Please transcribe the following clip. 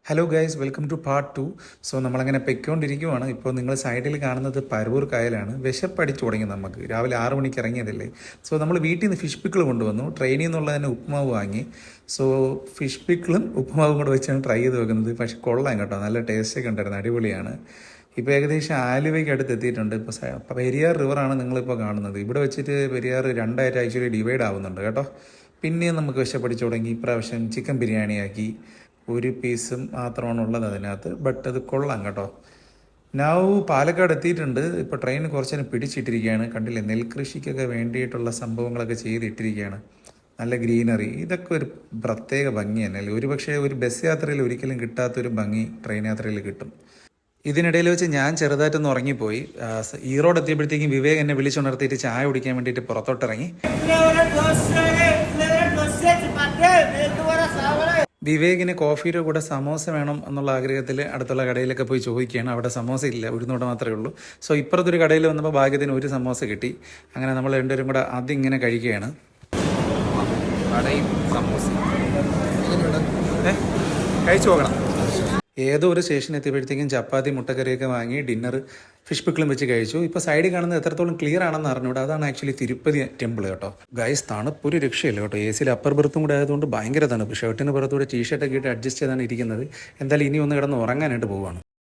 Hello guys, welcome to part 2. So നമ്മളങ്ങനെ പൊയ്ക്കൊണ്ടിരിക്കുവാണ്. ഇപ്പോൾ നിങ്ങൾ സൈഡിൽ കാണുന്നത് പരവൂർ കായലാണ്. വിശപ്പടിച്ചു തുടങ്ങി നമുക്ക്. രാവിലെ 6 മണിക്ക് ഇറങ്ങിയതല്ലേ. സോ നമ്മൾ വീട്ടിൽ നിന്ന് ഫിഷ് പിക്കിൾ കൊണ്ടുവന്നു. ട്രെയിനിൽ നിന്നുള്ള തന്നെ ഉപ്പുമാവ് വാങ്ങി. സോ ഫിഷ് പിക്കിളും ഉപ്പുമാവും കൂടെ വെച്ചാണ് ട്രൈ ചെയ്ത് വെക്കുന്നത്. പക്ഷെ കൊള്ളാം കേട്ടോ, നല്ല ടേസ്റ്റൊക്കെ ഉണ്ടായിരുന്നു, അടിപൊളിയാണ്. ഇപ്പോൾ ഏകദേശം ആലുവയ്ക്ക് അടുത്ത് എത്തിയിട്ടുണ്ട്. ഇപ്പോൾ പെരിയാർ റിവറാണ് നിങ്ങളിപ്പോൾ കാണുന്നത്. ഇവിടെ വെച്ചിട്ട് പെരിയാർ രണ്ടായിട്ട് ആക്ച്വലി ഡിവൈഡ് ആവുന്നുണ്ട് കേട്ടോ. പിന്നെയും നമുക്ക് വിശപ്പടിച്ചു തുടങ്ങി. ഇപ്രാവശ്യം ചിക്കൻ ബിരിയാണിയാക്കി. ഒരു പീസും മാത്രമാണ് ഉള്ളത് അതിനകത്ത്. ബട്ട് അത് കൊള്ളാം കേട്ടോ. നൗ പാലക്കാട് എത്തിയിട്ടുണ്ട്. ഇപ്പോൾ ട്രെയിൻ കുറച്ച് നേരം പിടിച്ചിട്ടിരിക്കുകയാണ്. കണ്ടില്ലേ, നെൽകൃഷിക്കൊക്കെ വേണ്ടിയിട്ടുള്ള സംഭവങ്ങളൊക്കെ ചെയ്തിട്ടിരിക്കുകയാണ്. നല്ല ഗ്രീനറി, ഇതൊക്കെ ഒരു പ്രത്യേക ഭംഗി തന്നെയല്ലേ. ഒരുപക്ഷെ ഒരു ബസ് യാത്രയിൽ ഒരിക്കലും കിട്ടാത്തൊരു ഭംഗി ട്രെയിൻ യാത്രയിൽ കിട്ടും. ഇതിനിടയിൽ വെച്ച് ഞാൻ ചെറുതായിട്ടൊന്ന് ഉറങ്ങിപ്പോയി. ഈറോഡ് എത്തിയപ്പോഴത്തേക്കും വിവേക് എന്നെ വിളിച്ചുണർത്തിയിട്ട് ചായ കുടിക്കാൻ വേണ്ടിയിട്ട് പുറത്തോട്ടിറങ്ങി. വിവേകിന് കോഫിയുടെ കൂടെ സമോസ വേണം എന്നുള്ള ആഗ്രഹത്തിൽ അടുത്തുള്ള കടയിലൊക്കെ പോയി ചോദിക്കുകയാണ്. അവിടെ സമോസ ഇല്ല, ഉഴുന്നോട മാത്രമേ ഉള്ളൂ. സോ ഇപ്പുറത്തൊരു കടയിൽ വന്നപ്പോൾ ഭാഗ്യത്തിന് ഒരു സമോസ കിട്ടി. അങ്ങനെ നമ്മൾ രണ്ടുപേരും കൂടെ അതിങ്ങനെ കഴിക്കുകയാണ്. കഴിച്ചു പോകണം. ഏതോ ഒരു സ്റ്റേഷൻ എത്തിയപ്പോഴത്തേക്കും ചപ്പാത്തി മുട്ടക്കറിയൊക്കെ വാങ്ങി ഡിന്നർ ഫിഷ് പിക്കിളും വെച്ച് കഴിച്ചു. ഇപ്പോൾ സൈഡിൽ കാണുന്നത് എത്രത്തോളം ക്ലിയർ ആണെന്ന് അറിഞ്ഞൂടെ. അതാണ് ആക്ച്വലി തിരുപ്പതി ടെമ്പിൾ കേട്ടോ. ഗൈസ്, തണുപ്പ് ഒരു രക്ഷയില്ല കേട്ടോ. എ സിയിൽ അപ്പർ ബർത്തും കൂടെ ആയതുകൊണ്ട് ഭയങ്കര തണുപ്പ്. ഷർട്ടിന് പുറത്തൂടെ ടീഷർട്ടൊക്കെ ഇട്ട് അഡ്ജസ്റ്റ് ചെയ്താണ് ഇരിക്കുന്നത്. എന്തായാലും ഇനി ഒന്ന് കിടന്ന് ഉറങ്ങാനായിട്ട് പോവുകയാണ്.